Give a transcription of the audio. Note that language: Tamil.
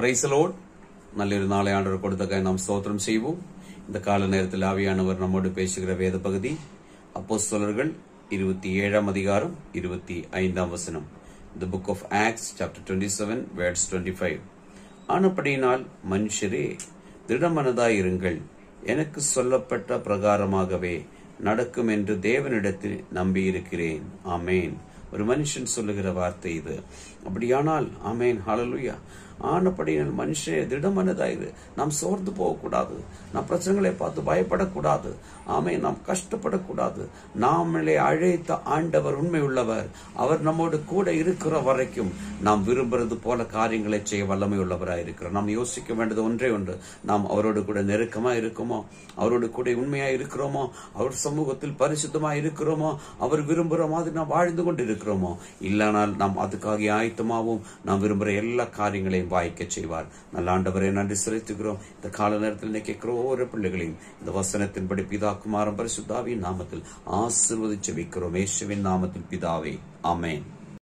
Praise the Lord. நல்லொரு நாளை ஆண்டவர் கொடுத்தக்காய் நாம் ஸ்தோத்திரம் செய்வோம். இந்த கால நேரத்தில் ஆவியானவர் நம்மோடு பேசுகிற வேத பகுதி அப்போஸ்தலர்கள் 27 அதிகாரம் 25 The book of Acts chapter 27 verse 25. ஆனபடியினால் மனுஷரே திடமனதாயிருங்கள், எனக்கு சொல்லப்பட்ட பிரகாரமாகவே நடக்கும் என்று தேவனிடத்தில் நம்பியிருக்கிறேன். ஆமேன். ஒரு மனுஷன் சொல்லுகிற வார்த்தை இது. அப்படியானால் ஆமேன், ஹல்லேலூயா. ஆனபடியால் மனுஷே திடமனதாயிரு. நாம் சோர்ந்து போகக்கூடாது. நாம் பிரச்சனைகளை பார்த்து பயப்படக்கூடாது. ஆமேன், நாம் கஷ்டப்படக்கூடாது. நாமளே அழைத்த ஆண்டவர் உண்மை உள்ளவர். அவர் நம்மோடு கூட இருக்கிற வரைக்கும் நாம் விரும்புறது போல காரியங்களை செய்ய வல்லமை உள்ளவராக இருக்கிறார். நாம் யோசிக்க வேண்டியது ஒன்றே ஒன்று, நாம் அவரோடு கூட நெருக்கமா இருக்குமோ, அவரோடு கூட உண்மையா இருக்கிறோமோ, அவர் சமூகத்தில் பரிசுத்தமா இருக்கிறோமோ, அவர் விரும்புகிற மாதிரி நாம் வாழ்ந்து கொண்டு இருக்கிறோமோ. இல்லைனால் நாம் அதுக்காக ஆயத்தமாகவும் நாம் விரும்புகிற எல்லா காரியங்களையும் வாய்க்க செய்வார். நல்ல ஆண்டவரை நன்றி செலுத்துகிறோம். இந்த கால நேரத்தில் கேட்கிற ஒவ்வொரு பிள்ளைகளையும் இந்த வசனத்தின்படி பிதா குமாரன் பரிசுத்த ஆவியின் நாமத்தில் ஆசீர்வதிச்சு வைக்கிறோம். இயேசுவின் நாமத்தில் பிதாவே, ஆமென்.